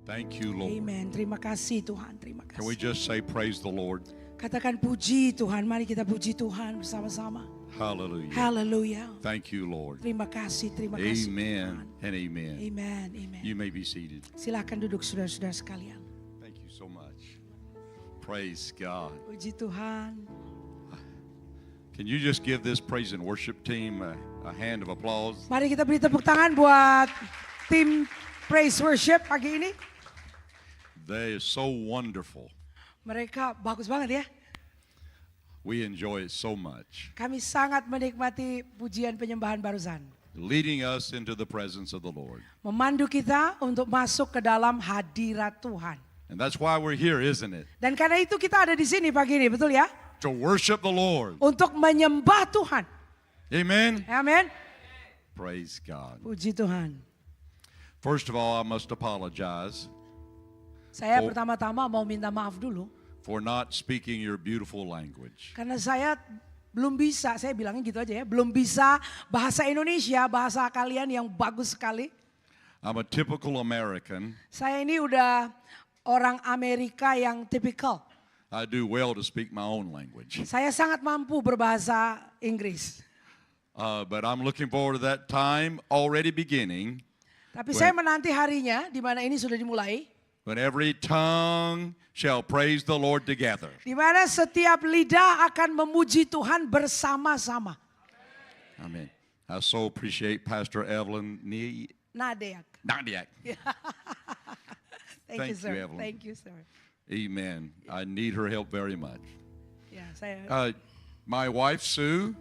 Thank you, Lord. Amen. Terima kasih Tuhan, terima Can we kasih. just say praise the Lord? Katakan puji Tuhan, mari kita puji Tuhan bersama-sama. Hallelujah. Haleluya. Thank you, Lord. Terima kasih Tuhan. Amen and amen. Amen, amen. You may be seated. Silahkan duduk saudara-saudara sekalian. Thank you so much. Praise God. Puji Tuhan. Can you just give this praise and worship team a hand of applause? Mari kita beri tepuk tangan buat tim Praise Worship pagi ini. They are so wonderful. Mereka bagus banget ya. We enjoy it so much. Kami sangat menikmati pujian penyembahan barusan. Leading us into the presence of the Lord. Memandu kita untuk masuk ke dalam hadirat Tuhan. And that's why we're here, isn't it? Dan karena itu kita ada di sini pagi ini, betul ya? To worship the Lord. Untuk menyembah Tuhan. Amen. Amin. Praise God. Puji Tuhan. First of all, I must apologize Saya Oh. pertama-tama mau minta maaf dulu. for not speaking your beautiful language. Karena saya belum bisa, saya bilangnya gitu aja ya. Belum bisa bahasa Indonesia, bahasa kalian yang bagus sekali. I'm a typical American. Saya ini udah orang Amerika yang tipikal. I do well to speak my own language. Saya sangat mampu berbahasa Inggris. But I'm looking forward to that time already beginning Tapi saya menanti harinya di mana ini sudah dimulai. when every tongue shall praise the Lord together. Di mana setiap lidah akan memuji Tuhan bersama-sama. Amen. I so appreciate Pastor Evelyn Nadeak. Nadiak. Thank you, Thank sir. you, Evelyn. Thank you, sir. Amen. I need her help very much. Ya, saya My wife, Sue.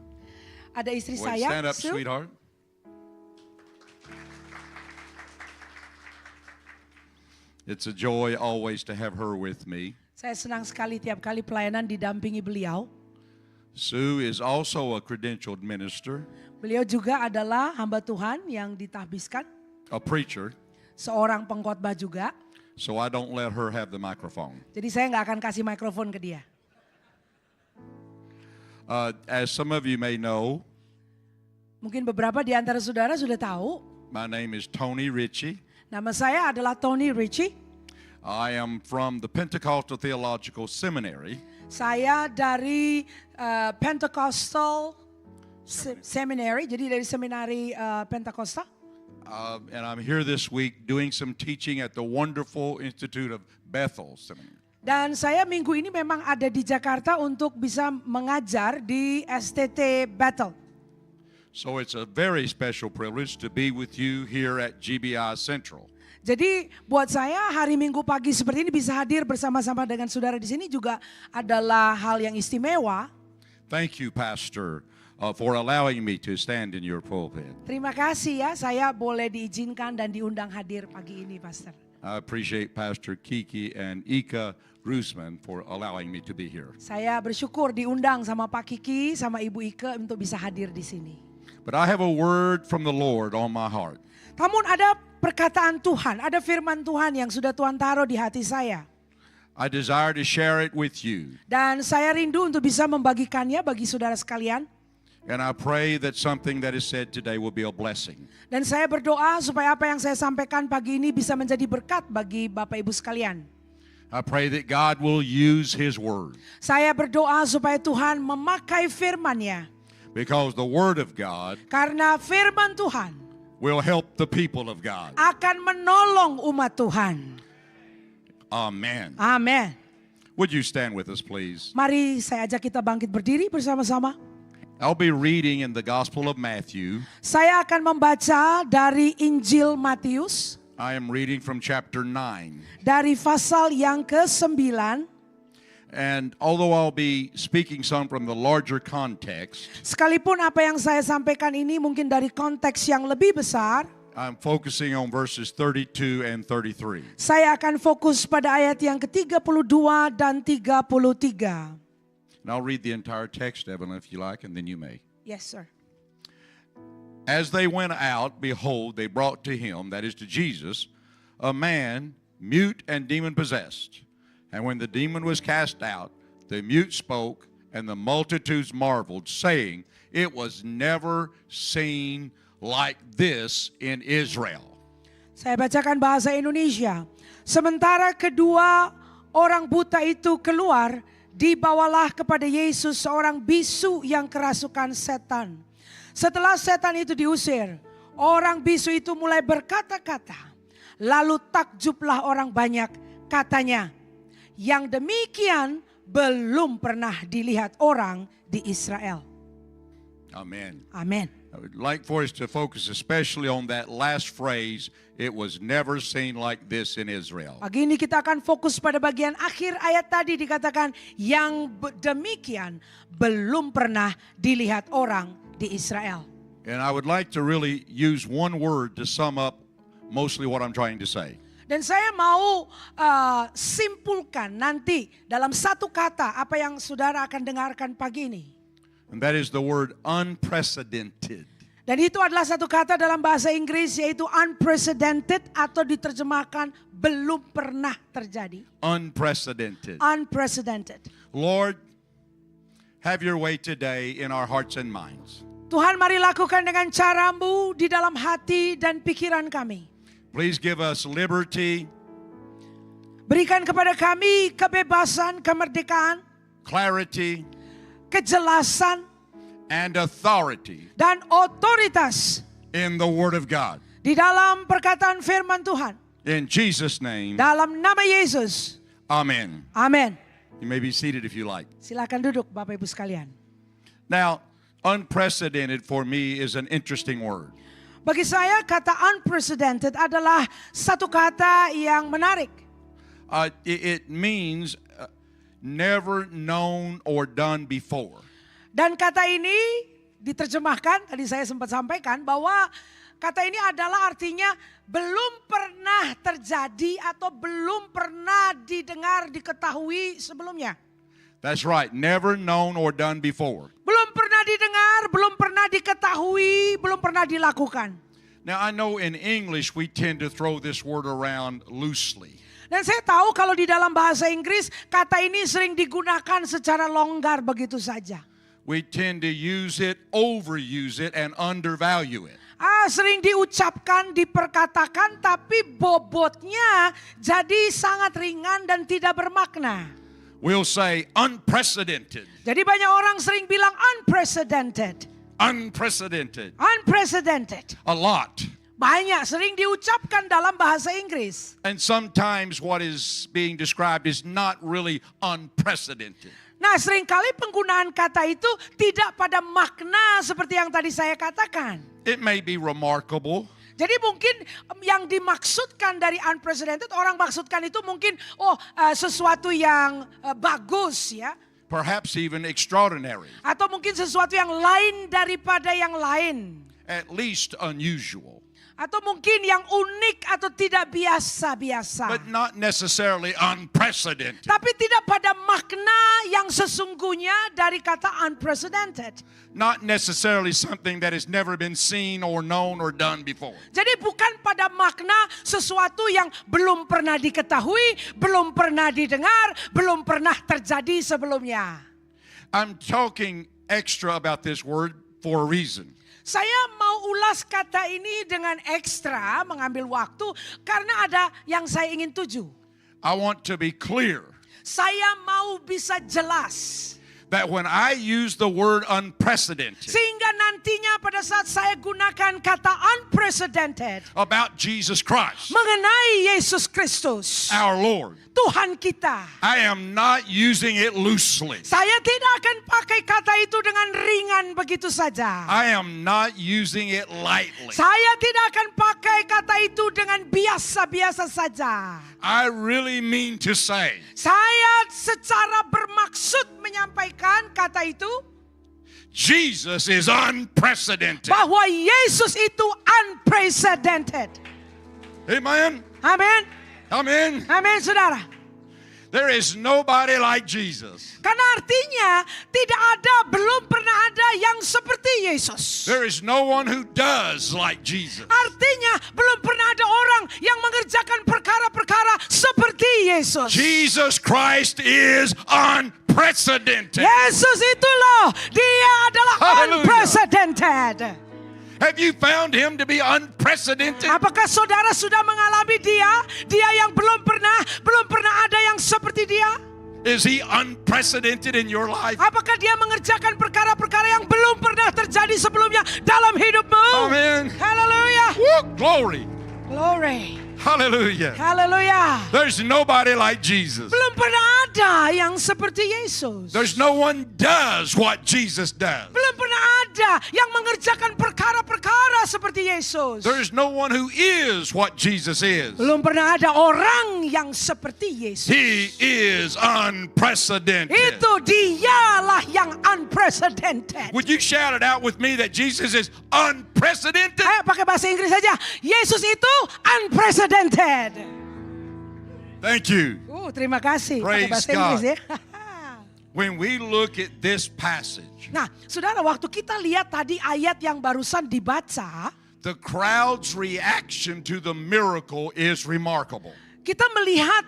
ada istri Wait, saya, stand up, Sue. sweetheart. It's a joy always to have her with me. Saya senang sekali tiap kali pelayanan didampingi beliau. Sue is also a credentialed minister, Beliau juga adalah hamba Tuhan yang ditahbiskan, a preacher, seorang pengkhotbah juga. so I don't let her have the microphone. Jadi saya nggak akan kasih mikrofon ke dia. As some of you may know, Mungkin beberapa di antara saudara sudah tahu, my name is Tony Ritchie. nama saya adalah Tony Ritchie. I am from the Pentecostal Theological Seminary, Saya dari Pentecostal Seminary, jadi dari seminari Pentakosta. and I'm here this week doing some teaching at the wonderful Institute of Bethel Seminary. Dan saya minggu ini memang ada di Jakarta untuk bisa mengajar di STT Bethel. So it's a very special privilege to be with you here at GBI Central. Jadi buat saya hari Minggu pagi seperti ini bisa hadir bersama-sama dengan saudara di sini juga adalah hal yang istimewa. Thank you, Pastor, for allowing me to stand in your pulpit. Terima kasih ya, saya boleh diizinkan dan diundang hadir pagi ini, Pastor. I appreciate Pastor Kiki and Ika Rusman for allowing me to be here. Saya bersyukur diundang sama Pak Kiki, sama Ibu Ike untuk bisa hadir di sini. But I have a word from the Lord on my heart. Namun ada perkataan Tuhan, ada firman Tuhan yang sudah Tuhan taruh di hati saya. I desire to share it with you. Dan saya rindu untuk bisa membagikannya bagi saudara sekalian. And I pray that something that is said today will be a blessing. Dan saya berdoa supaya apa yang saya sampaikan pagi ini bisa menjadi berkat bagi Bapak Ibu sekalian. I pray that God will use His word. Saya berdoa supaya Tuhan memakai firman-Nya. Because the word of God Karena firman Tuhan will help the people of God. akan menolong umat Tuhan. Amen. Amin. Would you stand with us, please? Mari saya ajak kita bangkit berdiri bersama-sama. I'll be reading in the Gospel of Matthew. Saya akan membaca dari Injil Matius. I am reading from chapter 9. Dari pasal yang ke-9. And although I'll be speaking some from the larger context, Sekalipun apa yang saya sampaikan ini mungkin dari konteks yang lebih besar, I'm focusing on verses 32 and 33. saya akan fokus pada ayat yang ke-32 dan 33. And I'll read the entire text, Evelyn, if you like, and then you may. Yes, sir. As they went out, behold, they brought to him, that is to Jesus, a man mute and demon-possessed. And when the demon was cast out, the mute spoke, and the multitudes marveled, saying, it was never seen like this in Israel. Saya bacakan bahasa Indonesia. Sementara kedua orang buta itu keluar, dibawalah kepada Yesus seorang bisu yang kerasukan setan. Setelah setan itu diusir, orang bisu itu mulai berkata-kata. Lalu takjublah orang banyak, katanya, yang demikian belum pernah dilihat orang di Israel. Amen. Amin. I would like for us to focus especially on that last phrase, it was never seen like this in Israel. Pagi ini kita akan fokus pada bagian akhir ayat tadi dikatakan, yang demikian belum pernah dilihat orang di Israel. And I would like to really use one word to sum up mostly what I'm trying to say. Dan saya mau simpulkan nanti dalam satu kata apa yang saudara akan dengarkan pagi ini. And that is the word unprecedented. Dan itu adalah satu kata dalam bahasa Inggris yaitu unprecedented atau diterjemahkan belum pernah terjadi. Unprecedented. Unprecedented. Lord, have your way today in our hearts and minds. Tuhan, mari lakukan dengan caramu di dalam hati dan pikiran kami. Please give us liberty, Berikan kepada kami kebebasan, kemerdekaan, clarity, kejelasan, and authority dan otoritas in the Word of God. di dalam perkataan firman Tuhan. In Jesus' name, Dalam nama Yesus. amen. Amin. You may be seated if you like. Silakan duduk Bapak Ibu sekalian. Now, unprecedented for me is an interesting word. Bagi saya kata unprecedented adalah satu kata yang menarik. It means never known or done before. Dan kata ini diterjemahkan, tadi saya sempat sampaikan bahwa kata ini adalah artinya belum pernah terjadi atau belum pernah didengar, diketahui sebelumnya. That's right, never known or done before. Belum pernah didengar, belum pernah diketahui, belum pernah dilakukan. Now I know in English we tend to throw this word around loosely. Dan saya tahu kalau di dalam bahasa Inggris kata ini sering digunakan secara longgar begitu saja. We tend to use it, overuse it, and undervalue it. Sering diucapkan, diperkatakan, tapi bobotnya jadi sangat ringan dan tidak bermakna. We'll say unprecedented. Jadi banyak orang sering bilang unprecedented. Unprecedented. Unprecedented. A lot. Banyak sering diucapkan dalam bahasa Inggris. And sometimes what is being described is not really unprecedented. Nah, seringkali penggunaan kata itu tidak pada makna seperti yang tadi saya katakan. It may be remarkable. Jadi mungkin yang dimaksudkan dari unprecedented, orang maksudkan itu mungkin sesuatu yang bagus ya. Perhaps even extraordinary. Atau mungkin sesuatu yang lain daripada yang lain. At least unusual. Atau mungkin yang unik atau tidak biasa-biasa. But not necessarily unprecedented. Tapi tidak pada makna yang sesungguhnya dari kata unprecedented. Not necessarily something that has never been seen or known or done before. Jadi bukan pada makna sesuatu yang belum pernah diketahui, belum pernah didengar, belum pernah terjadi sebelumnya. I'm talking extra about this word for a reason. Saya mau ulas kata ini dengan ekstra, mengambil waktu, karena ada yang saya ingin tuju. I want to be clear Saya mau bisa jelas. that when I use the word unprecedented Sehingga nantinya pada saat saya gunakan kata unprecedented about Jesus Christ, mengenai Yesus Kristus, our Lord, Tuhan kita, I am not using it loosely. saya tidak akan pakai kata itu dengan ringan begitu saja. I am not using it lightly. Saya tidak akan pakai kata itu dengan biasa-biasa saja. I really mean to say Saya secara bermaksud menyampaikan kata itu Jesus is unprecedented. bahwa Yesus itu unprecedented. Amen. Amin. Amen. Amin, saudara. There is nobody like Jesus. Karena artinya tidak ada, belum pernah ada yang seperti Yesus. There is no one who does like Jesus. Artinya belum pernah ada orang yang mengerjakan perkara-perkara seperti Yesus. Jesus Christ is unprecedented. Yesus itu loh, dia adalah Hallelujah. unprecedented. Have you found him to be unprecedented? Apakah saudara sudah mengalami dia? Dia yang belum pernah ada yang seperti dia? Is he unprecedented in your life? Apakah dia mengerjakan perkara-perkara yang belum pernah terjadi sebelumnya dalam hidupmu? Amen. Haleluya. Woo, glory. Glory. Hallelujah. Haleluya. There's nobody like Jesus. Belum pernah ada yang seperti Yesus. There's no one does what Jesus does. Belum pernah ada yang mengerjakan perkara-perkara seperti Yesus. There's no one who is what Jesus is. Belum pernah ada orang yang seperti Yesus. He is unprecedented. Itu dialah yang unprecedented. Would you shout it out with me that Jesus is unprecedented? Ayo pakai bahasa Inggris saja. Yesus itu unprecedented. Thank you. Terima kasih. Pakai Praise bahasa God. Inggris ya. When we look at this passage, Nah, saudara, waktu kita lihat tadi ayat yang barusan dibaca, the crowd's reaction to the miracle is remarkable. kita melihat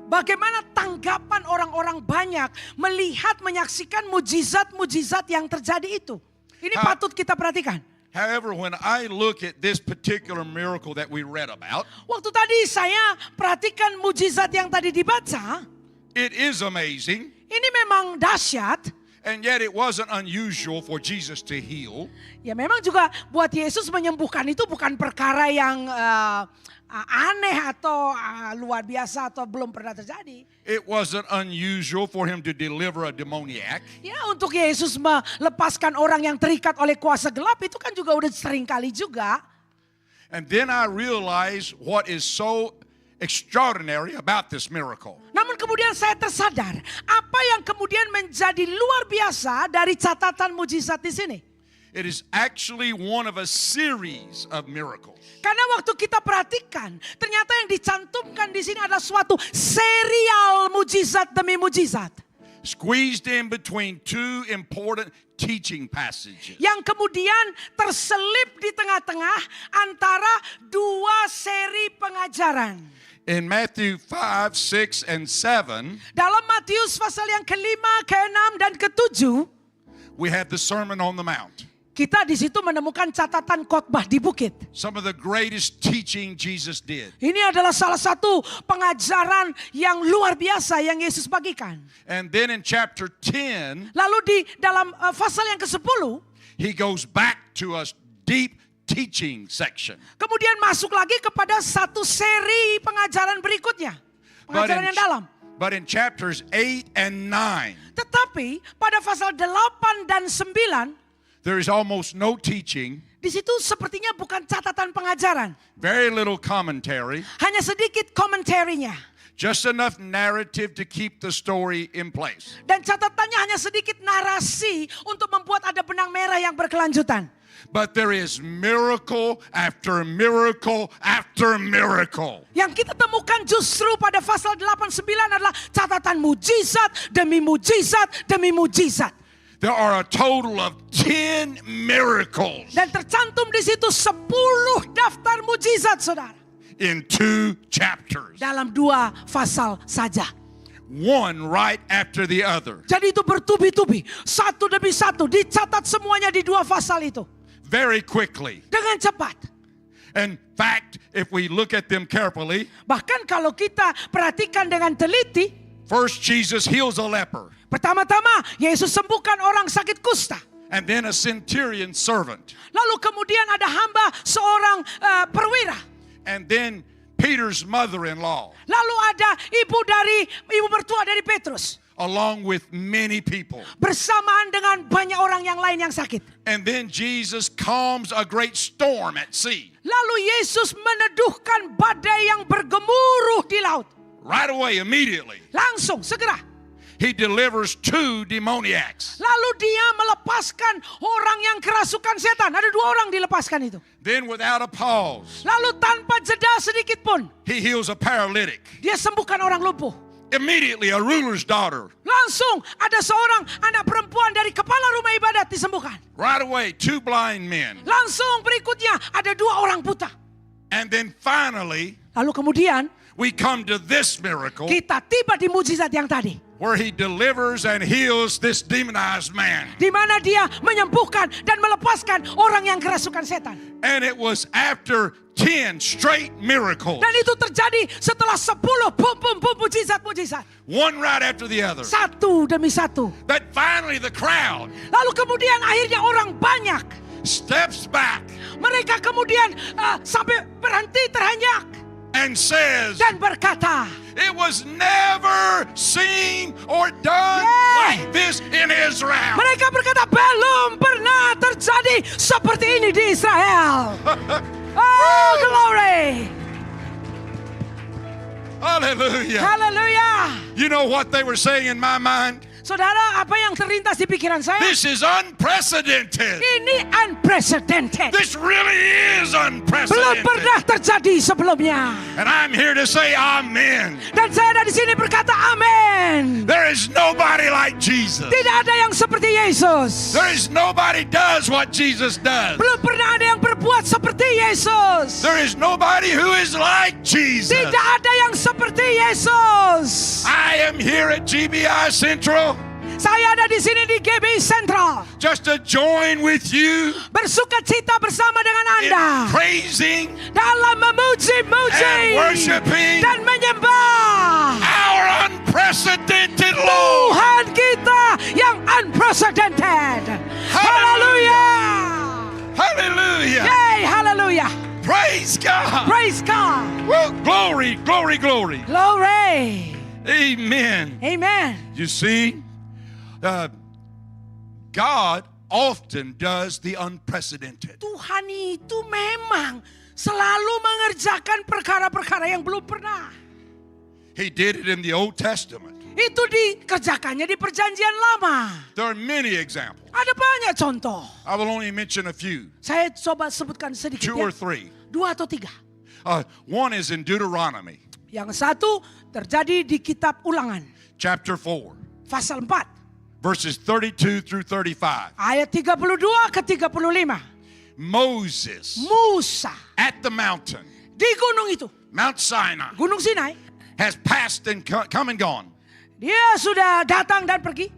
bagaimana tanggapan orang-orang banyak melihat menyaksikan mujizat-mujizat yang terjadi itu. Ini patut kita perhatikan. However, when I look at this particular miracle that we read about, Waktu tadi saya perhatikan mujizat yang tadi dibaca, it is amazing, ini memang dahsyat. and yet it wasn't unusual for Jesus to heal. Ya memang juga buat Yesus menyembuhkan itu bukan perkara yang aneh atau luar biasa atau belum pernah terjadi. It wasn't unusual for him to deliver a demoniac. Ya untuk Yesus melepaskan orang yang terikat oleh kuasa gelap itu kan juga udah sering kali juga. And then I realized what is so extraordinary about this miracle. Namun kemudian saya tersadar apa yang kemudian menjadi luar biasa dari catatan mujizat di sini. It is actually one of a series of miracles. Karena waktu kita perhatikan, ternyata yang dicantumkan di sini adalah suatu serial mujizat demi mujizat. Squeezed in between two important teaching passages. Yang kemudian terselip di tengah-tengah antara dua seri pengajaran. In Matthew 5, 6, and 7, Dalam Matius pasal yang ke-5, ke-6, dan ke-7, we have the Sermon on the Mount. kita di situ menemukan catatan khotbah di bukit. Some of the greatest teaching Jesus did. Ini adalah salah satu pengajaran yang luar biasa yang Yesus bagikan. And then in chapter 10, Lalu di dalam pasal yang ke-10, he goes back to a deep teaching section. kemudian masuk lagi kepada satu seri pengajaran berikutnya. Pengajaran yang dalam. But in chapters 8 and 9, Tetapi pada pasal 8 dan 9, there is almost no teaching, di situ sepertinya bukan catatan pengajaran. very little commentary, Hanya sedikit komentarinya. just enough narrative to keep the story in place. Dan catatannya hanya sedikit narasi untuk membuat ada benang merah yang berkelanjutan. But there is miracle after miracle after miracle. Yang kita temukan justru pada pasal 8-9 adalah catatan mujizat demi mujizat demi mujizat. There are a total of 10 miracles Dan tercantum di situ 10 daftar mujizat, saudara. in 2 chapters, Dalam 2 pasal saja. one right after the other. Jadi itu bertubi-tubi, satu demi satu, dicatat semuanya di 2 pasal itu. Very quickly. Dengan cepat. In fact, if we look at them carefully, Bahkan kalau kita perhatikan dengan teliti, first Jesus heals a leper, pertama-tama Yesus sembuhkan orang sakit kusta. and then a centurion servant, Lalu kemudian ada hamba seorang perwira. and then Peter's mother-in-law, Lalu ada ibu mertua dari Petrus. along with many people. Bersamaan dengan banyak orang yang lain yang sakit. And then Jesus calms a great storm at sea. Lalu Yesus meneduhkan badai yang bergemuruh di laut. Right away, immediately, Langsung, segera. he delivers 2 demoniacs. Lalu dia melepaskan orang yang kerasukan setan. Ada 2 orang dilepaskan itu. Then without a pause, Lalu tanpa jeda sedikit pun, he heals a paralytic. dia sembuhkan orang lumpuh. Immediately, a ruler's daughter. Langsung ada seorang anak perempuan dari kepala rumah ibadat disembuhkan. Right away, 2 blind men. Langsung berikutnya ada 2 orang buta. And then finally, Lalu kemudian we come to this miracle kita tiba di mujizat yang tadi. where he delivers and heals this demonized man. di mana dia menyembuhkan dan melepaskan orang yang kerasukan setan. And it was after 10 straight miracles, Dan itu terjadi setelah 10 mujizat-mujizat. one right after the other, Satu demi satu. that finally the crowd Lalu kemudian akhirnya orang banyak. steps back Mereka kemudian sampai berhenti terhenyak. and says, Dan berkata, it was never seen or done like this in Israel. mereka berkata belum pernah terjadi seperti ini di Israel. Oh, glory. Hallelujah. Haleluya. You know what they were saying in my mind? Saudara, apa yang terlintas di pikiran saya? This is unprecedented. Ini unprecedented. This really is Belum unprecedented. pernah terjadi sebelumnya. And I'm here to say amen. Dan saya ada di sini berkata amin. There is nobody like Jesus. Tidak ada yang seperti Yesus. There is nobody does what Jesus does. Belum pernah ada yang berbuat seperti Yesus. There is nobody who is like Jesus. Tidak ada yang seperti Yesus. I am here at GBI Central Saya ada di sini di GBI Central. just to join with you Bersuka cita bersama dengan in Anda. praising Dalam memuji-muji. and worshiping Dan menyembah our unprecedented Lord. Tuhan kita yang unprecedented. Haleluya. Hallelujah. Yay, haleluya. Praise God. Praise God. Well, glory, glory, glory. Glory. Amen. Amen. You see, God often does the unprecedented. Tuhan itu memang selalu mengerjakan perkara-perkara yang belum pernah. He did it in the Old Testament. Itu dikerjakannya di perjanjian lama. There are many examples. Ada banyak contoh. I will only mention a few, Saya coba sebutkan sedikit 2 or ya. 3. 2 atau 3. One is in Deuteronomy, Yang satu terjadi di kitab Ulangan. chapter 4, Pasal 4. verses 32 through 35. Ayat 32 ke 35. Moses Musa at the mountain, di gunung itu. Mount Sinai, Gunung Sinai. has passed and come and gone. Dia sudah datang dan pergi.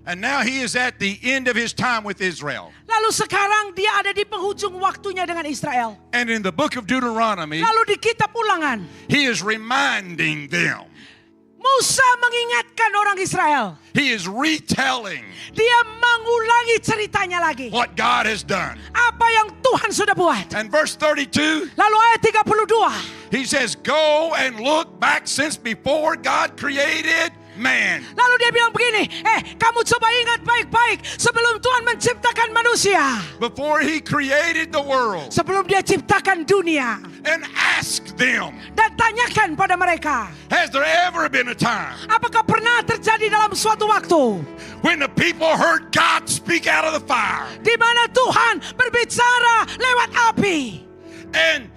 And now he is at the end of his time with Israel. Lalu sekarang dia ada di penghujung waktunya dengan Israel. And in the book of Deuteronomy, Lalu di kitab Ulangan, he is reminding them. Musa mengingatkan orang Israel. He is retelling Dia mengulangi ceritanya lagi. what God has done. Apa yang Tuhan sudah buat. And verse 32, Lalu ayat 32. he says, go and look back since before God created man. Lalu dia bilang begini, kamu coba ingat baik-baik sebelum Tuhan menciptakan manusia. Before he created the world. Sebelum dia ciptakan dunia. And ask them, Dan tanyakan pada mereka, has there ever been a time apakah pernah terjadi dalam suatu waktu when the people heard God speak out of the fire? di mana Tuhan berbicara lewat api And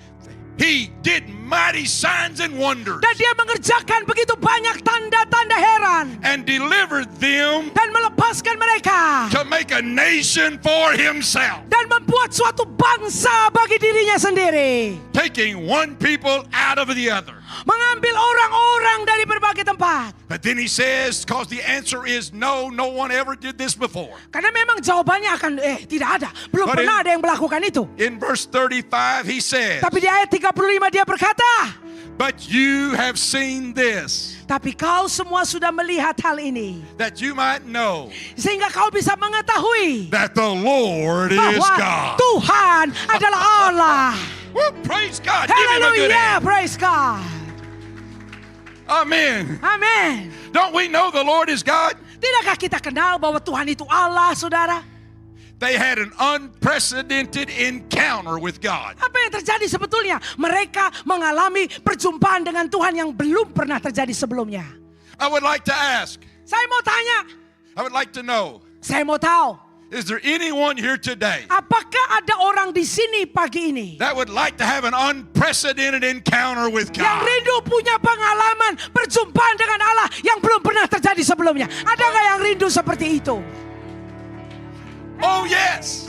he did mighty signs and wonders. dan dia mengerjakan begitu banyak tanda-tanda heran And delivered them dan melepaskan mereka to make a nation for himself. dan membuat suatu bangsa bagi dirinya sendiri, Taking one people out of the other. mengambil orang-orang dari berbagai tempat. But then he says, because the answer is no, no one ever did this before. Karena memang jawabannya akan tidak ada, belum But pernah ada yang melakukan itu. In verse 35, he says, Tapi di ayat 35 dia berkata, but you have seen this, tapi kau semua sudah melihat hal ini, that you might know sehingga kau bisa mengetahui that the Lord is bahwa God. Tuhan adalah Allah. Woo, praise God. Give him a good Haleluya, hand. praise God. Amen. Amin. Don't we know the Lord is God? Tidakkah kita kenal bahwa Tuhan itu Allah, saudara? They had an unprecedented encounter with God. Apa yang terjadi sebetulnya? Mereka mengalami perjumpaan dengan Tuhan yang belum pernah terjadi sebelumnya. I would like to ask, Saya mau tanya, I would like to know, saya mau tahu, is there anyone here today apakah ada orang di sini pagi ini that would like to have an unprecedented encounter with yang God? rindu punya pengalaman perjumpaan dengan Allah yang belum pernah terjadi sebelumnya? Ada nggak yang rindu seperti itu? Oh yes.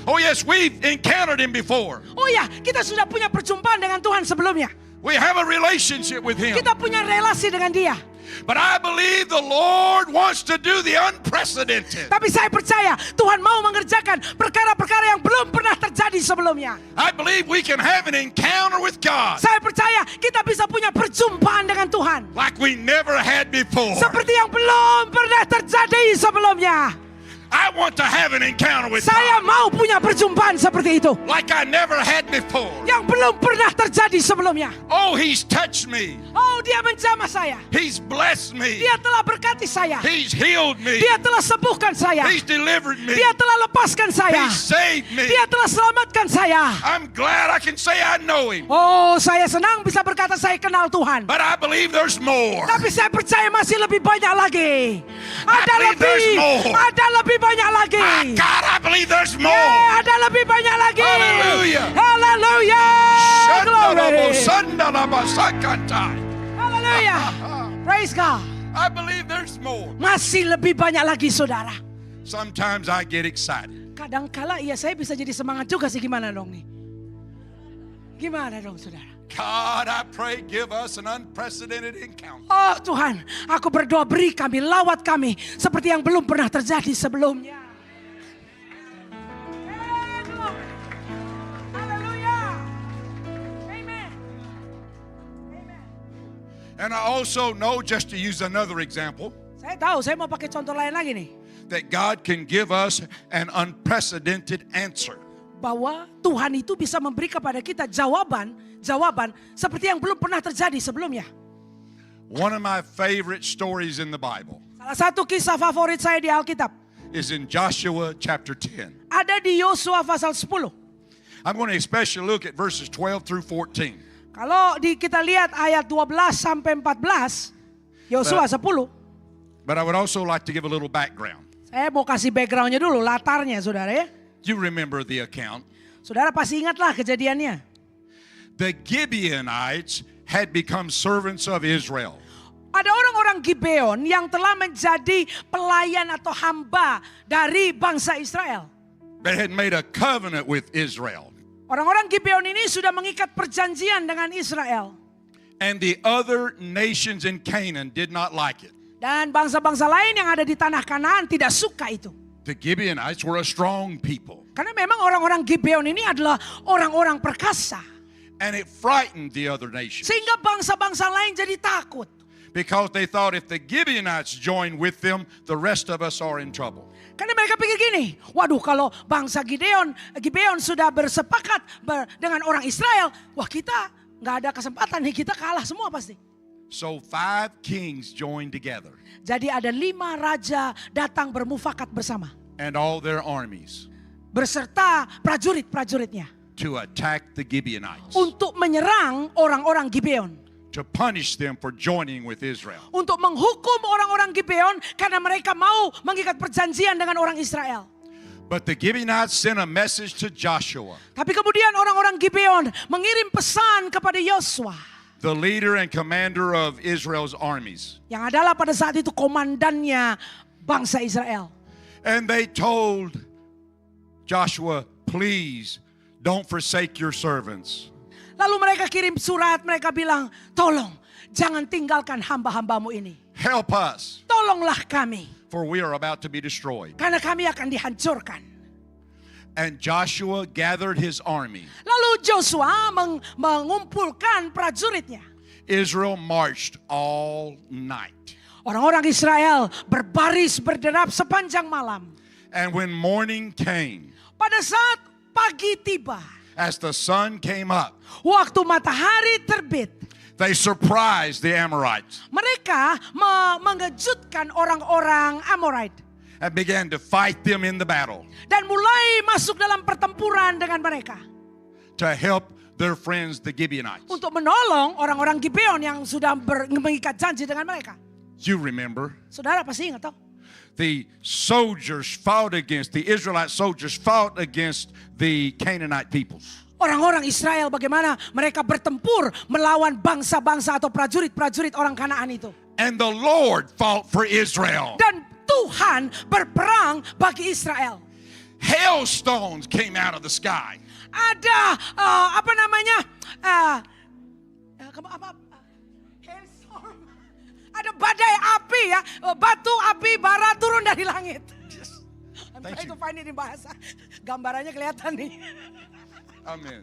Oh yes, we've encountered him before. Oh ya, kita sudah punya perjumpaan dengan Tuhan sebelumnya. We have a relationship with Him. Kita punya relasi dengan Dia. But I believe the Lord wants to do the unprecedented. Tapi saya percaya Tuhan mau mengerjakan perkara-perkara yang belum pernah terjadi sebelumnya. I believe we can have an encounter with God Saya percaya kita bisa punya perjumpaan dengan Tuhan like we never had before. seperti yang belum pernah terjadi sebelumnya. I want to have an encounter with Saya God mau punya perjumpaan seperti itu like I never had before. yang belum pernah terjadi sebelumnya. Oh, He's touched me. Oh, Dia menjamah saya. He's blessed me. Dia telah berkati saya. He's healed me. Dia telah sembuhkan saya. He's delivered me. Dia telah lepaskan saya. He saved me. Dia telah selamatkan saya. I'm glad I can say I know Him. Oh, saya senang bisa berkata saya kenal Tuhan. But I believe there's more. Tapi saya percaya masih lebih banyak lagi. Ada believe there's more. Ada lebih banyak lagi. My God, I believe there's more. Ada lebih banyak lagi. Hallelujah. Haleluya. Glory. Shandalabasakatai. Haleluya. Praise God. I believe there's more. Masih lebih banyak lagi, saudara. Sometimes I get excited. Kadangkala ya saya bisa jadi semangat juga sih. Gimana dong nih? Gimana dong, saudara? God, I pray, give us an unprecedented encounter. Oh Tuhan, aku berdoa beri kami, lawat kami seperti yang belum pernah terjadi sebelumnya. Haleluya. Amen. Amen. And I also know, just to use another example, Saya tahu, saya mau pakai contoh lain lagi nih. that God can give us an unprecedented answer. Bahwa Tuhan itu bisa memberi kepada kita jawaban seperti yang belum pernah terjadi sebelumnya. One of my favorite stories in the Bible Salah satu kisah favorit saya di Alkitab is in Joshua chapter 10. ada di Yosua pasal 10. I'm going to especially look at verses 12 through 14. Kalau kita lihat ayat 12 sampai 14, Yosua 10. But I would also like to give a little background. Saya mau kasih backgroundnya dulu, latarnya saudara ya. You remember the account. Saudara pasti ingatlah kejadiannya. The Gibeonites had become servants of Israel. Ada orang-orang Gibeon yang telah menjadi pelayan atau hamba dari bangsa Israel. They had made a covenant with Israel. Orang-orang Gibeon ini sudah mengikat perjanjian dengan Israel. And the other nations in Canaan did not like it. Dan bangsa-bangsa lain yang ada di tanah Kanaan tidak suka itu. The Gibeonites were a strong people. Karena memang orang-orang Gibeon ini adalah orang-orang perkasa. And it frightened the other nations. Sehingga bangsa-bangsa lain jadi takut. Because they thought if the Gibeonites joined with them, the rest of us are in trouble. Karena mereka pikir gini, waduh kalau bangsa Gibeon sudah bersepakat dengan orang Israel, wah kita nggak ada kesempatan nih, kita kalah semua pasti. So 5 kings joined together. Jadi ada 5 raja datang bermufakat bersama. And all their armies. Beserta prajurit-prajuritnya. To attack the Gibeonites. Untuk menyerang orang-orang Gibeon. To punish them for joining with Israel. Untuk menghukum orang-orang Gibeon karena mereka mau mengikat perjanjian dengan orang Israel. But the Gibeonites sent a message to Joshua. Tapi kemudian orang-orang Gibeon mengirim pesan kepada Yosua. The leader and commander of Israel's armies. Yang adalah pada saat itu komandannya bangsa Israel. And they told Joshua, please don't forsake your servants. Lalu mereka kirim surat, mereka bilang, tolong jangan tinggalkan hamba-hambamu ini. Help us, Tolonglah kami, for we are about to be destroyed. karena kami akan dihancurkan. And Joshua gathered his army. Lalu Joshua mengumpulkan prajuritnya. Israel marched all night. Orang-orang Israel berbaris berderap sepanjang malam. And when morning came, Pada saat pagi tiba, as the sun came up, waktu matahari terbit, they surprised the Amorites mereka mengejutkan orang-orang Amorite. and began to fight them in the battle Dan mulai masuk dalam pertempuran dengan mereka. to help their friends, the Gibeonites. Untuk menolong orang-orang Gibeon yang sudah mengikat janji dengan mereka. You remember, Saudara pasti ingat toh? the Israelite soldiers fought against the Canaanite peoples. Orang-orang Israel bagaimana mereka bertempur melawan bangsa-bangsa atau prajurit-prajurit orang Kanaan itu. And the Lord fought for Israel. Dan Tuhan berperang bagi Israel. Hailstones came out of the sky. Ada apa? Hailstorm. Ada badai api ya, batu api bara turun dari langit. I'm Thank trying you. to find it in bahasa. Gambarannya kelihatan nih. Amen.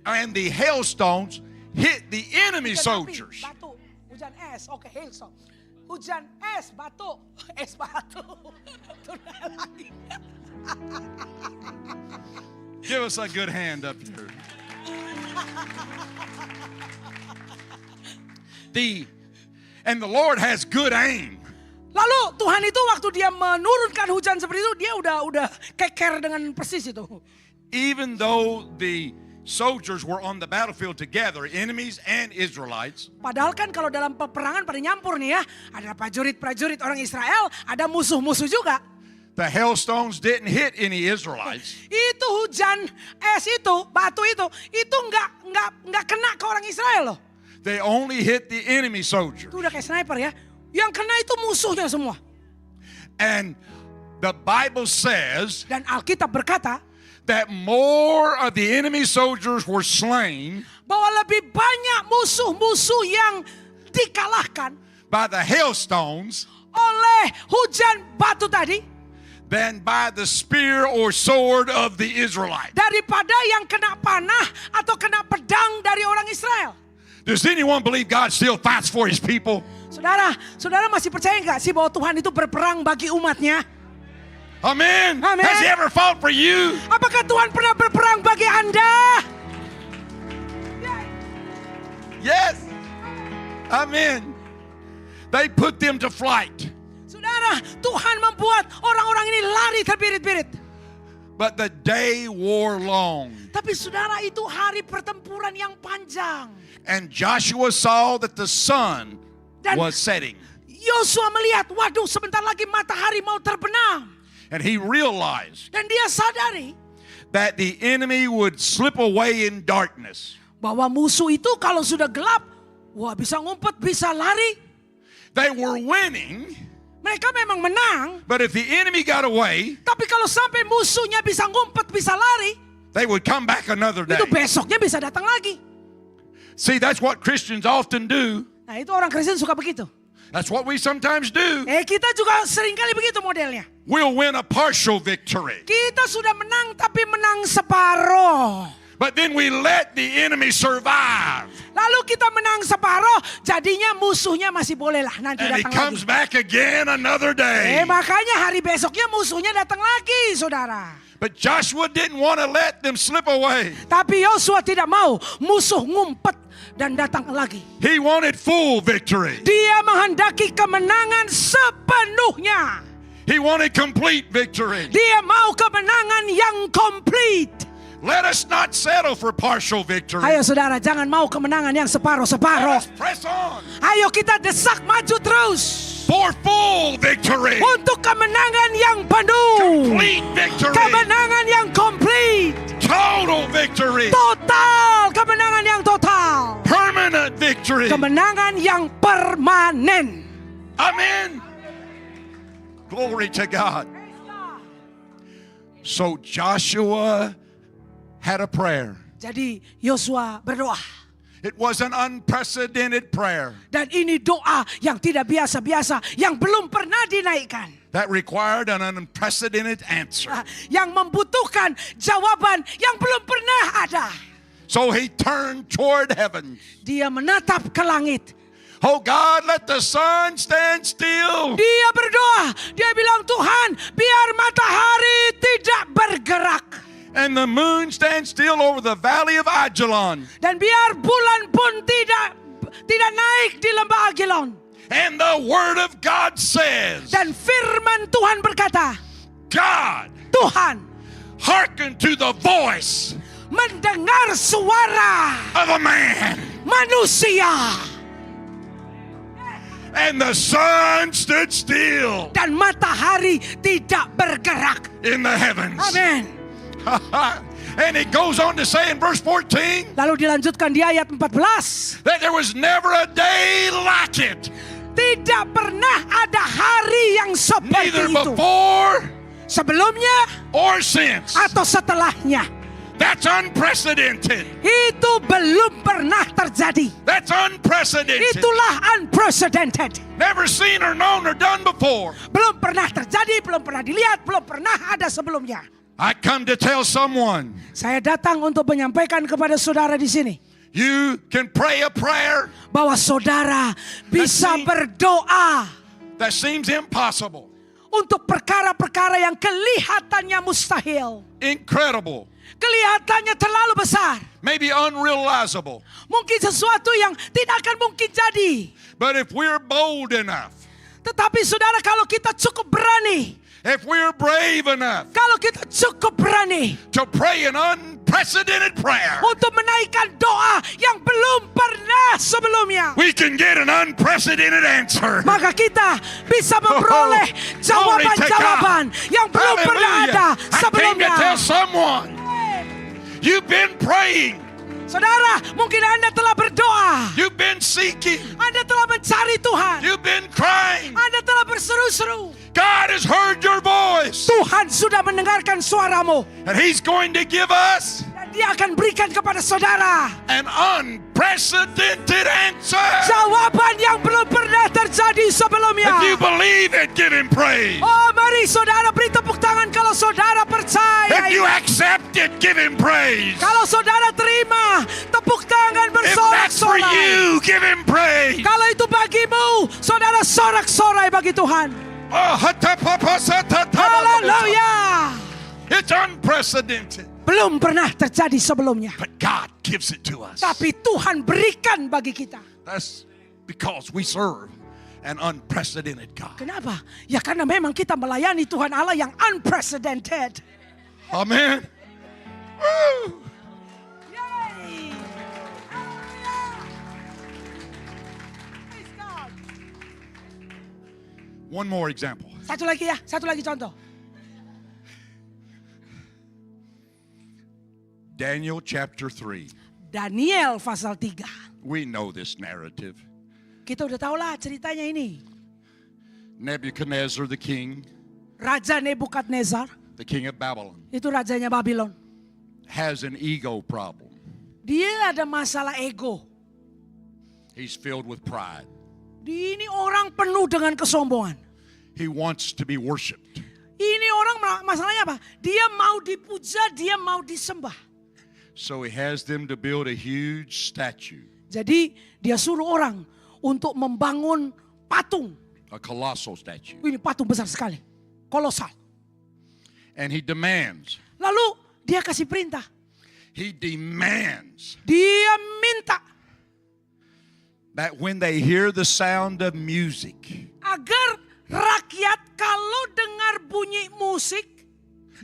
And the hailstones hit the enemy Hujan api, soldiers. batu, hujan es, oke hailstorm. Hujan es, batu, es batu. Turun lagi. Give us a good hand up here. And the Lord has good aim. Lalu Tuhan itu waktu dia menurunkan hujan seperti itu, dia udah keker dengan persis itu. Even though the soldiers were on the battlefield together, enemies and Israelites, Padahal kan kalau dalam peperangan pada nyampur nih ya, ada prajurit-prajurit orang Israel, ada musuh-musuh juga. the hailstones didn't hit any Israelites. Itu hujan es itu, batu itu nggak kena ke orang Israel loh. They only hit the enemy soldiers. Itu udah kayak sniper ya. Yang kena itu musuhnya semua. And the Bible says Dan Alkitab berkata that more of the enemy soldiers were slain bahwa lebih banyak musuh-musuh yang dikalahkan by the hailstones oleh hujan batu tadi than by the spear or sword of the Israelites. daripada yang kena panah atau kena pedang dari orang Israel. Does anyone believe God still fights for his people? Saudara masih percaya nggak sih bahwa Tuhan itu berperang bagi umatnya? Amen. Amen. Has he ever fought for you? Apakah Tuhan pernah berperang bagi Anda? Yes. Amen. They put them to flight. Saudara, Tuhan membuat orang-orang ini lari terbirit-birit. But the day wore long. Tapi saudara, itu hari pertempuran yang panjang. And Joshua saw that the sun Dan was setting. Yosua melihat, waduh sebentar lagi matahari mau terbenam. And he realized Dan dia sadari that the enemy would slip away in darkness. bahwa musuh itu kalau sudah gelap, wah bisa ngumpet, bisa lari. They were winning, Mereka memang menang, but if the enemy got away, tapi kalau sampai musuhnya bisa ngumpet, bisa lari, they would come back another day. itu besoknya bisa datang lagi. See, that's what Christians often do. Nah itu orang Kristen suka begitu. That's what we sometimes do. Kita juga seringkali begitu modelnya. We'll win a partial victory, Kita sudah menang tapi menang separuh. but then we let the enemy survive. Lalu kita menang separuh, jadinya musuhnya masih boleh lah nanti And he datang comes lagi. back again another day. Makanya hari besoknya musuhnya datang lagi, saudara. But Joshua didn't want to let them slip away. Tapi Yosua tidak mau musuh ngumpet dan datang lagi. He wanted full victory. Dia menghendaki kemenangan sepenuhnya. He wanted complete victory. Dia mau kemenangan yang komplit. Let us not settle for partial victory. Ayo saudara, jangan mau kemenangan yang separuh-separuh. Let us press on Ayo kita desak maju terus for full victory. untuk kemenangan yang penuh. Complete victory. Kemenangan yang komplit. Total victory. Total, kemenangan yang total. Permanent victory. Kemenangan yang permanen. Amen. Glory to God. So Joshua had a prayer. Jadi Yosua berdoa. It was an unprecedented prayer Dan ini doa yang tidak biasa-biasa, yang belum pernah dinaikkan. that required an unprecedented answer. Yang membutuhkan jawaban yang belum pernah ada. So he turned toward heaven. Dia menatap ke langit. Oh God, let the sun stand still. Dia berdoa. Dia bilang, Tuhan, biar matahari tidak bergerak. And the moon stand still over the valley of Ajalon. Dan biar bulan pun tidak naik di lembah Agilon. And the word of God says, Dan firman Tuhan berkata, God, Tuhan hearken to the voice mendengar suara of a man. manusia. And the sun stood still Dan matahari tidak bergerak. in the heavens. Amin. And it goes on to say in verse 14 Lalu dilanjutkan di ayat 14. that there was never a day like it, Tidak pernah ada hari yang seperti neither itu. before Sebelumnya or since. atau setelahnya. That's unprecedented. Itu belum pernah terjadi. That's unprecedented. Itulah unprecedented. Never seen or known or done before. Belum pernah terjadi, belum pernah dilihat, belum pernah ada sebelumnya. I come to tell someone, Saya datang untuk menyampaikan kepada saudara di sini you can pray a prayer bahwa saudara bisa berdoa that seems impossible, untuk perkara-perkara yang kelihatannya mustahil, incredible, kelihatannya terlalu besar, maybe unrealizable. mungkin sesuatu yang tidak akan mungkin jadi. But if we're bold enough, Tetapi saudara, kalau kita cukup berani, if we're brave enough kalau kita cukup berani to pray an unprecedented prayer, untuk menaikkan doa yang belum pernah sebelumnya, we can get an unprecedented answer. maka kita bisa memperoleh jawaban-jawaban yang belum pernah ada I came to sebelumnya. tell someone, you've been praying, Saudara, mungkin Anda telah berdoa, you've been seeking, Anda telah mencari Tuhan, you've been crying. Anda telah berseru-seru. God has heard your voice, Tuhan sudah mendengarkan suaramu, and He's going to give us dan Dia akan berikan kepada saudara an unprecedented answer. jawaban yang belum pernah terjadi sebelumnya. If you believe it, give Him praise. Oh, mari saudara beri tepuk tangan kalau saudara percaya. If you ini. accept it, give Him praise. Kalau saudara terima, tepuk tangan If that's for bersorak-sorai. you, give Him praise. Kalau itu bagimu, saudara sorak-sorai bagi Tuhan. Oh, Haleluya. it's unprecedented, Belum pernah terjadi sebelumnya. but God gives it to us. Tapi Tuhan berikan bagi kita. That's because we serve an unprecedented God. Kenapa? Ya karena memang kita melayani Tuhan Allah yang unprecedented. Amen. Woo. Yay. Haleluya. Praise God. One more example. Satu lagi ya, satu lagi contoh. Daniel chapter 3. Daniel pasal 3. We know this narrative. Kita udah tahu lah ceritanya ini. Nebuchadnezzar the king, Raja Nebukadnezar, the king of Babylon, itu rajanya Babylon. has an ego problem. Dia ada masalah ego. He's filled with pride. Ini orang penuh dengan kesombongan. He wants to be worshipped. Ini orang masalahnya apa? Dia mau dipuja, dia mau disembah. So he has them to build a huge statue, Jadi dia suruh orang untuk membangun patung. a colossal statue. Ini patung besar sekali, kolosal. And he demands, Lalu dia kasih perintah, he demands dia minta that when they hear the sound of music, agar rakyat kalau dengar bunyi musik.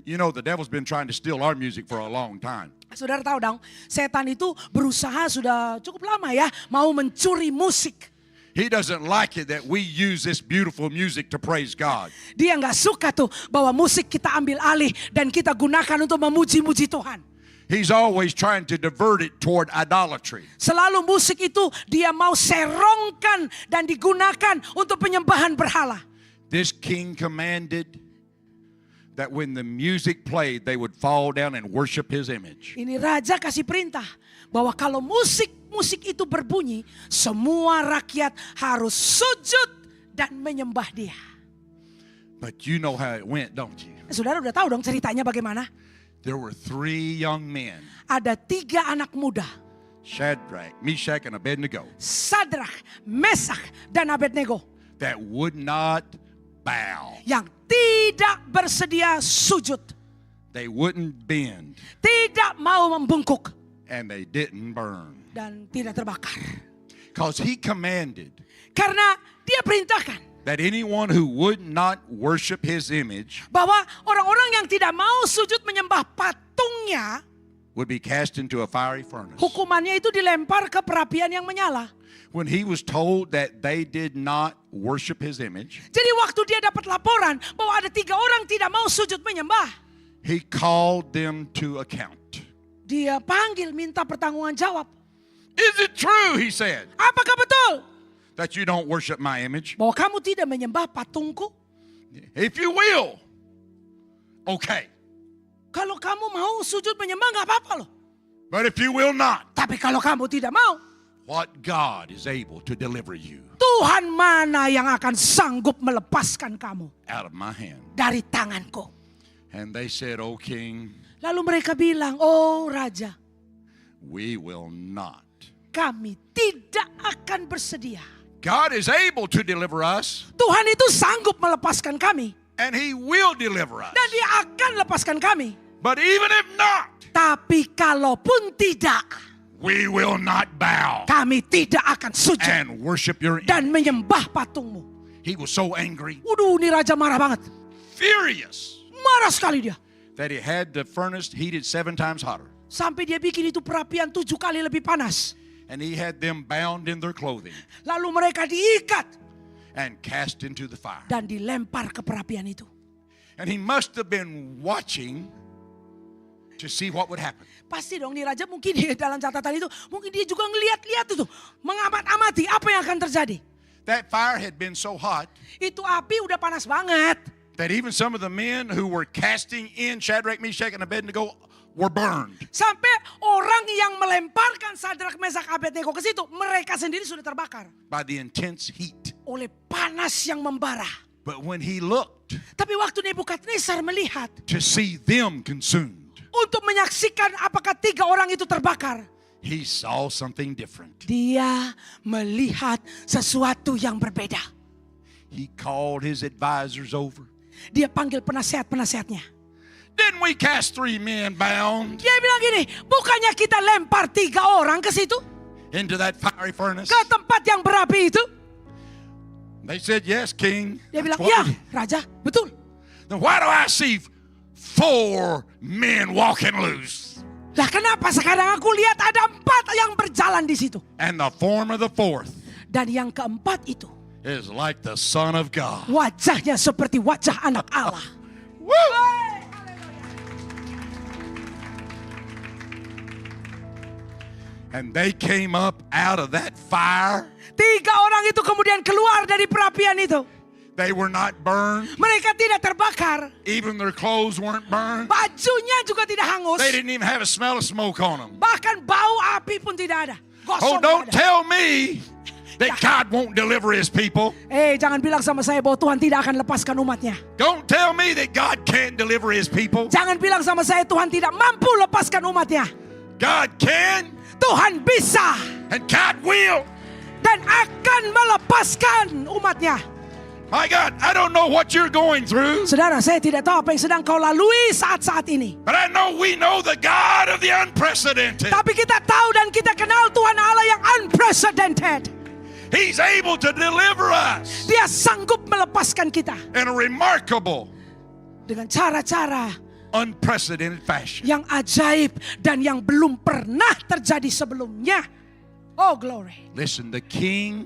you know, the devil's been trying to steal our music for a long time. Saudara tahu dong, setan itu berusaha sudah cukup lama ya, mau mencuri musik. He doesn't like it that we use this beautiful music to praise God. Dia nggak suka tuh bahwa musik kita ambil alih dan kita gunakan untuk memuji-muji Tuhan. He's always trying to divert it toward idolatry. Selalu musik itu dia mau serongkan dan digunakan untuk penyembahan berhala. This king commanded that when the music played, they would fall down and worship his image. Ini raja kasih perintah bahwa kalau musik itu berbunyi, semua rakyat harus sujud dan menyembah dia. But you know how it went, don't you? Saudara udah tahu dong ceritanya bagaimana? There were 3 young men, Ada 3 anak muda, Shadrach, Meshach, and Abednego, Sadrach, Mesak, dan Abednego, that would not bow. yang tidak bersedia sujud, They wouldn't bend, tidak mau membungkuk, and they didn't burn. dan tidak terbakar. Because he commanded Karena dia perintahkan that anyone who would not worship his image bahwa orang-orang yang tidak mau sujud menyembah patungnya, would be cast into a fiery furnace. hukumannya itu dilempar ke perapian yang menyala. When he was told that they did not worship his image, Jadi waktu dia dapat laporan bahwa ada 3 orang tidak mau sujud menyembah, he called them to account. dia panggil minta pertanggungan jawab. Is it true, he said, Apakah betul that you don't worship my image? bahwa kamu tidak menyembah patungku? If you will, okay. Kalau kamu mau sujud menyembah nggak apa-apa loh. But if you will not, Tapi kalau kamu tidak mau, what God is able to deliver you Tuhan mana yang akan sanggup melepaskan kamu out of my hand. dari tanganku. And they said, O king, Lalu mereka bilang, oh Raja, we will not. kami tidak akan bersedia. God is able to deliver us, Tuhan itu sanggup melepaskan kami. and he will deliver us. Dan dia akan lepaskan kami. But even if not, Tapi kalaupun tidak, we will not bow kami tidak akan sujud and worship your image. dan menyembah patungmu. He was so angry, Waduh, ini raja marah banget. furious, Marah sekali dia. that he had the furnace heated 7 times hotter. Sampai dia bikin itu perapian 7 kali lebih panas. And he had them bound in their clothing Lalu mereka diikat and cast into the fire. dan dilempar ke perapian itu. And he must have been watching to see what would happen. Pasti dong nih raja mungkin di dalam catatan itu, mungkin dia juga ngeliat-liat itu. Mengamat-amati apa yang akan terjadi. That fire had been so hot Itu api udah panas banget. that even some of the men who were casting in Shadrach, Meshach, and Abednego were burned. Sampai orang yang melemparkan Sadrak, Mesak, Abednego ke situ, mereka sendiri sudah terbakar By the intense heat. oleh panas yang membara. But when he looked Tapi waktu Nebukadnezar melihat to see them consumed, untuk menyaksikan apakah 3 orang itu terbakar, he saw something different. dia melihat sesuatu yang berbeda. He called his advisors over. Dia panggil penasehat-penasehatnya. Didn't we cast 3 men bound Dia bilang gini, bukannya kita lempar 3 orang ke situ, into that fiery furnace? ke tempat yang berapi itu? They said, yes, king. Dia That's bilang, what ya we did." raja, betul. Then why do I see 4 men walking loose? Lah kenapa sekarang aku lihat ada 4 yang berjalan di situ. And the form of the 4th Dan yang keempat itu, is like the Son of God. wajahnya seperti wajah anak Allah. Woo! And they came up out of that fire. 3 orang itu kemudian keluar dari perapian itu. They were not burned. Mereka tidak terbakar. Even their clothes weren't burned. Bajunya juga tidak hangus. They didn't even have a smell of smoke on them. Bahkan bau api pun tidak ada. Oh, Gosong don't tidak ada. tell me that God won't deliver his people. Jangan bilang sama saya bahwa Tuhan tidak akan lepaskan umatnya. Don't tell me that God can't deliver his people. Jangan bilang sama saya Tuhan tidak mampu lepaskan umatnya. God can Tuhan bisa and God will. dan akan melepaskan umatnya. My God, I don't know what you're going through, Saudara, saya tidak tahu apa yang sedang kau lalui saat-saat ini. but I know we know the God of the unprecedented. Tapi kita tahu dan kita kenal Tuhan Allah yang unprecedented. He's able to deliver us Dia sanggup melepaskan kita in a remarkable, dengan cara-cara unprecedented fashion. yang ajaib dan yang belum pernah terjadi sebelumnya. Oh glory. Listen, the king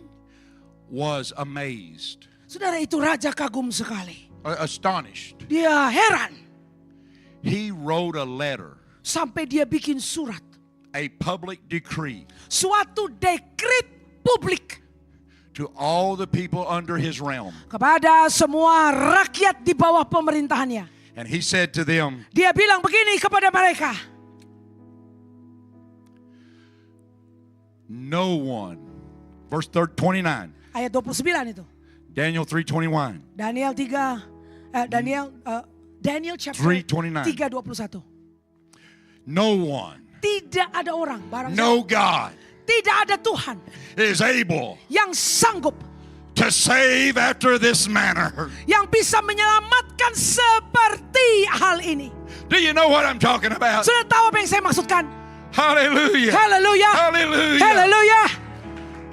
was amazed, Saudara, itu raja kagum sekali. astonished. Dia heran He wrote a letter, sampai dia bikin surat, a public decree suatu dekret publik to all the people under his realm. kepada semua rakyat di bawah pemerintahannya. And he said to them, Dia bilang begini kepada mereka, no one, verse 29, ayat 29 itu. Daniel 3:21. Daniel chapter 3:29. 3:21. No one, Tidak ada orang, barang no God tidak ada Tuhan is able yang sanggup, to save after this manner. yang bisa menyelamatkan seperti hal ini. Do you know what I'm talking about? Sudah tahu apa yang saya maksudkan? Hallelujah. Haleluya. Hallelujah. Haleluya.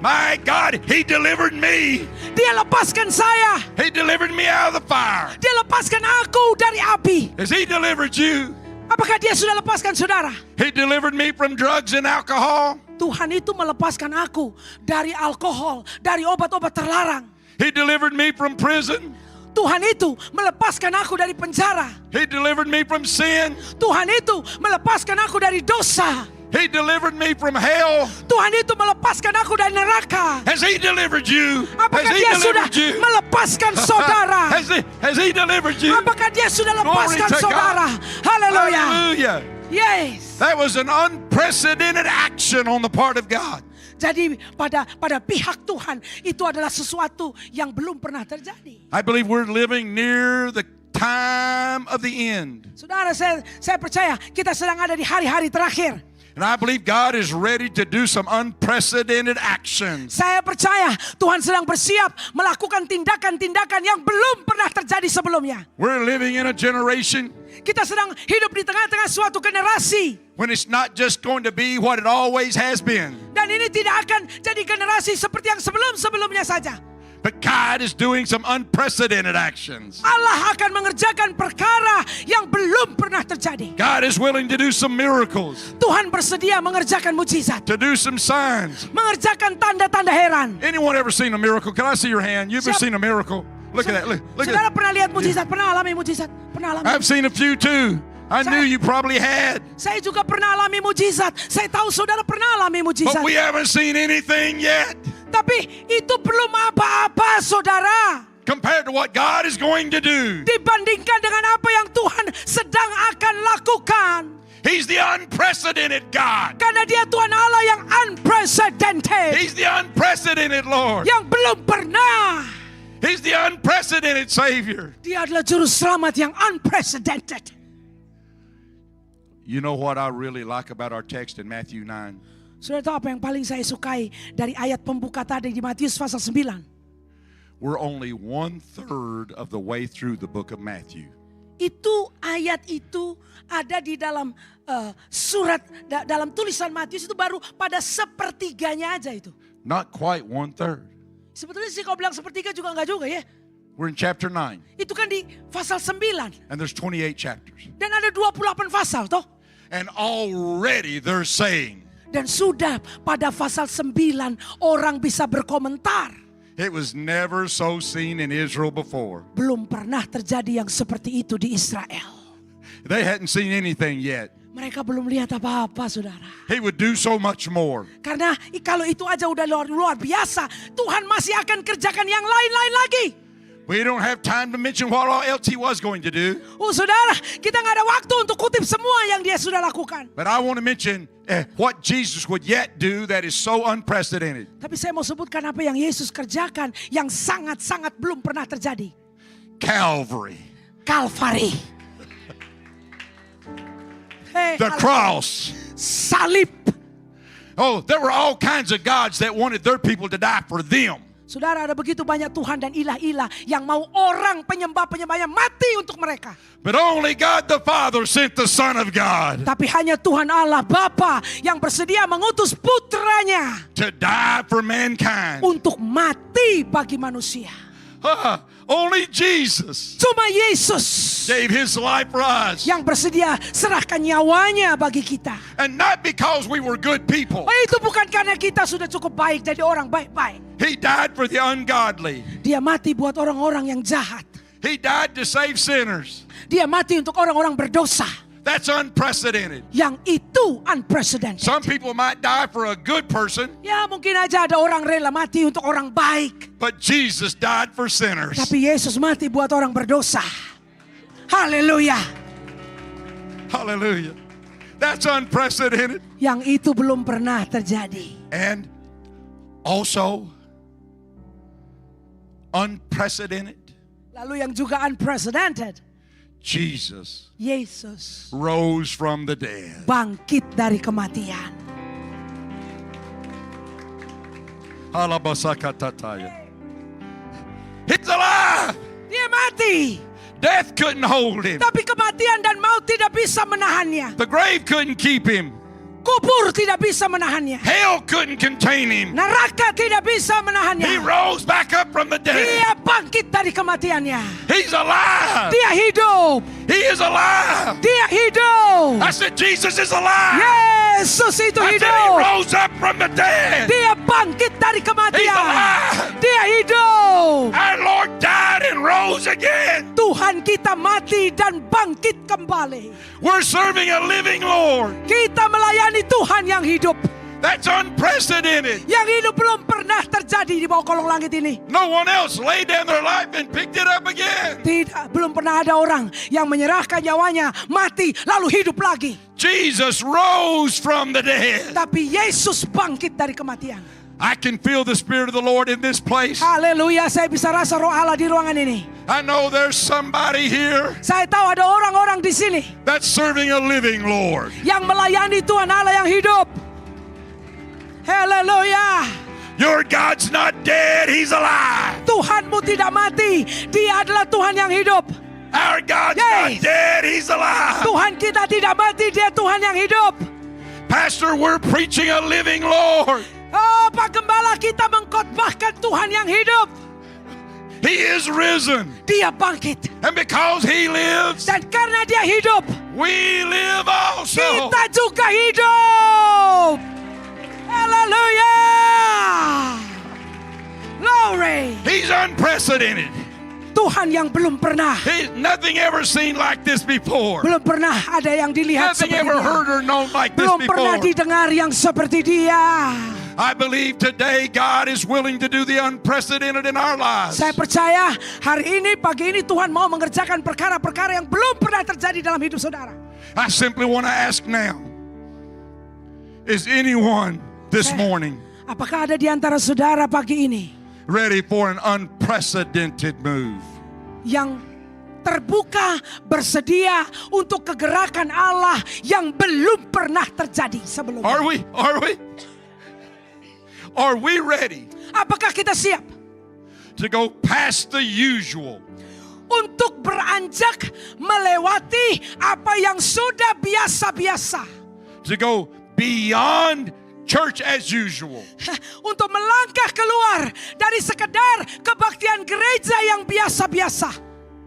My God, he delivered me. Dia lepaskan saya. He delivered me out of the fire. Dia lepaskan aku dari api. Has he delivered you? Apakah dia sudah lepaskan saudara? He delivered me from drugs and alcohol. Tuhan itu melepaskan aku dari alkohol, dari obat-obat terlarang. He delivered me from prison. Tuhan itu melepaskan aku dari penjara. He delivered me from sin. Tuhan itu melepaskan aku dari dosa. He delivered me from hell. Tuhan itu melepaskan aku dari neraka. Has He delivered you? Apakah Has He Dia sudah delivered you? melepaskan saudara? Has he delivered you? Apakah Dia sudah lepaskan to God. saudara? Haleluya. Hallelujah. Yes. That was an unprecedented action on the part of God. Jadi pada pihak Tuhan itu adalah sesuatu yang belum pernah terjadi. I believe we're living near the time of the end. Saudara, saya percaya kita sedang ada di hari-hari terakhir. And I believe God is ready to do some unprecedented actions. Saya percaya Tuhan sedang bersiap melakukan tindakan-tindakan yang belum pernah terjadi sebelumnya. We're living in a generation Kita sedang hidup di tengah-tengah suatu generasi. when it's not just going to be what it always has been. Dan ini tidak akan jadi generasi seperti yang sebelum-sebelumnya saja. But God is doing some unprecedented actions. Allah akan mengerjakan perkara yang belum pernah terjadi. God is willing to do some miracles, Tuhan bersedia mengerjakan mujizat, to do some signs. mengerjakan tanda-tanda heran. Anyone ever seen a miracle? Can I see your hand? You ever Siap. seen a miracle? Look at that. Look at Saudara that. pernah lihat mujizat? Pernah alami mujizat? Pernah alami? I've seen a few too. I knew you probably had. Saya juga pernah alami mujizat. Saya tahu saudara pernah alami mujizat. But we haven't seen anything yet Tapi itu belum apa-apa, saudara. compared to what God is going to do. Dibandingkan dengan apa yang Tuhan sedang akan lakukan. He's the unprecedented God. Karena Dia Tuhan Allah yang unprecedented. He's the unprecedented Lord. Yang belum pernah. He's the unprecedented Savior. Dia adalah juru selamat yang unprecedented. You know what I really like about our text in Matthew 9? Saudara tahu apa yang paling saya sukai dari ayat pembuka tadi di Matius pasal 9? We're only 1/3 of the way through the book of Matthew. Itu ayat itu ada di dalam surat, dalam tulisan Matius itu baru pada sepertiganya aja itu. Not quite 1/3. Sebetulnya sih kalau bilang sepertiga juga enggak juga ya. We're in chapter 9, Itu kan di pasal 9. and there's 28 chapters. Dan ada 28 pasal toh. And already they're saying, Dan sudah pada pasal 9 orang bisa berkomentar. it was never so seen in Israel before. Belum pernah terjadi yang seperti itu di Israel. They hadn't seen anything yet. Mereka belum lihat apa-apa, saudara. He would do so much more. Karena kalau itu aja udah luar biasa, Tuhan masih akan kerjakan yang lain-lain lagi. We don't have time to mention what all else he was going to do. Saudara, kita nggak ada waktu untuk kutip semua yang dia sudah lakukan. But I want to mention what Jesus would yet do that is so unprecedented. Tapi saya mau sebutkan apa yang Yesus kerjakan yang sangat-sangat belum pernah terjadi. Calvary. Kalvari. The cross. Salib. Oh, there were all kinds of gods that wanted their people to die for them. Saudara, ada begitu banyak Tuhan dan ilah-ilah yang mau orang penyembah-penyembahnya mati untuk mereka. But only God the Father sent the Son of God Tapi hanya Tuhan Allah Bapa yang bersedia mengutus putranya to die for mankind. untuk mati bagi manusia. Only Jesus Cuma Yesus gave his life for us. yang bersedia serahkan nyawanya bagi kita. And not because we were good people. Itu bukan karena kita sudah cukup baik jadi orang baik-baik. He died for the ungodly. Dia mati buat orang-orang yang jahat. He died to save sinners. Dia mati untuk orang-orang berdosa. That's unprecedented. Yang itu unprecedented. Some people might die for a good person, Ya mungkin aja ada orang rela mati untuk orang baik. but Jesus died for sinners. Tapi Yesus mati buat orang berdosa. Haleluya. Hallelujah. That's unprecedented. Yang itu belum pernah terjadi. And also unprecedented. Lalu yang juga unprecedented. Jesus Yesus rose from the dead. bangkit dari kematian. He's alive. Dia mati. Death couldn't hold him. Tapi kematian dan maut tidak bisa menahannya. The grave couldn't keep him. Kubur tidak bisa menahannya. Hell couldn't contain him. Neraka tidak bisa He menahannya. rose back up from the dead. Dia bangkit dari kematiannya. He's alive. Dia hidup. He is alive. Dia hidup. I said Jesus is alive. Yesus itu I said he hidup. rose up from the dead. Dia bangkit dari He's kematian. alive. Dia hidup. Our Lord died and rose rose again. Tuhan kita mati dan bangkit kembali. We're serving a living Lord. Kita melayani Tuhan yang hidup. That's unprecedented. Yang hidup belum pernah terjadi di bawah kolong langit ini. No one else laid down their life and picked it up again. Tidak, belum pernah ada orang yang menyerahkan nyawanya, mati, lalu hidup lagi. Jesus rose from the dead. Tapi Yesus bangkit dari kematian. I can feel the Spirit of the Lord in this place. Haleluya, saya bisa rasa roh Allah di ruangan ini. I know there's somebody here Saya tahu ada orang-orang di sini that's serving a living Lord. yang melayani Tuhan Allah yang hidup. Haleluya. Your God's not dead, He's alive. Tuhanmu tidak mati, Dia adalah Tuhan yang hidup. Our God's Yes. not dead, He's alive. Tuhan kita tidak mati, Dia Tuhan yang hidup. Pastor, we're preaching a living Lord. Oh, Pak Gembala, kita mengkhotbahkan Tuhan yang hidup. He is risen. Dia bangkit. And because He lives, Dan karena Dia hidup, we live also. kita juga hidup. Haleluya. Glory. He's unprecedented. Tuhan yang belum pernah, Nothing ever seen like this before. belum pernah ada yang dilihat Nothing seperti ever Dia. heard or known like this Belum pernah before. didengar yang seperti Dia. I believe today God is willing to do the unprecedented in our lives. Saya percaya hari ini, pagi ini Tuhan mau mengerjakan perkara-perkara yang belum pernah terjadi dalam hidup saudara. I simply want to ask now, is anyone this morning Apakah ada di antara saudara pagi ini ready for an unprecedented move? yang terbuka, bersedia untuk kegerakan Allah yang belum pernah terjadi sebelumnya? Are we? Are we? Are we ready Apakah kita siap to go past the usual? untuk beranjak melewati apa yang sudah biasa-biasa? To go beyond church as usual? Untuk melangkah keluar dari sekedar kebaktian gereja yang biasa-biasa.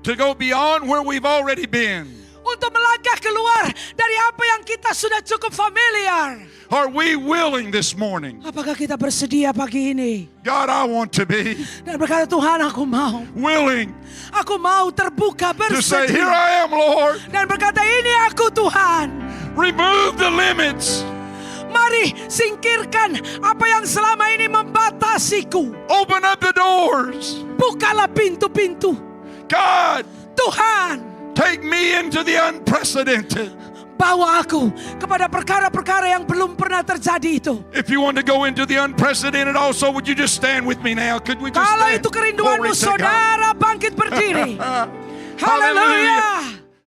To go beyond where we've already been? Untuk melangkah keluar dari apa yang kita sudah cukup familiar. Are we willing this morning? Apakah kita bersedia pagi ini? God, I want to be Dan berkata, Tuhan, aku mau. willing Aku mau terbuka, to say, here bersedia. I am, Lord. Dan berkata, ini aku Tuhan. Remove the limits. Mari singkirkan apa yang selama ini membatasiku. Open up the doors. Bukalah pintu-pintu. God, Tuhan, take me into the unprecedented. bawa aku kepada perkara-perkara yang belum pernah terjadi itu. If you want to go into the unprecedented also, would you just stand with me now? Could we just Kalau stand? itu kerinduanmu, Glory to God. saudara bangkit berdiri. Hallelujah. Haleluya.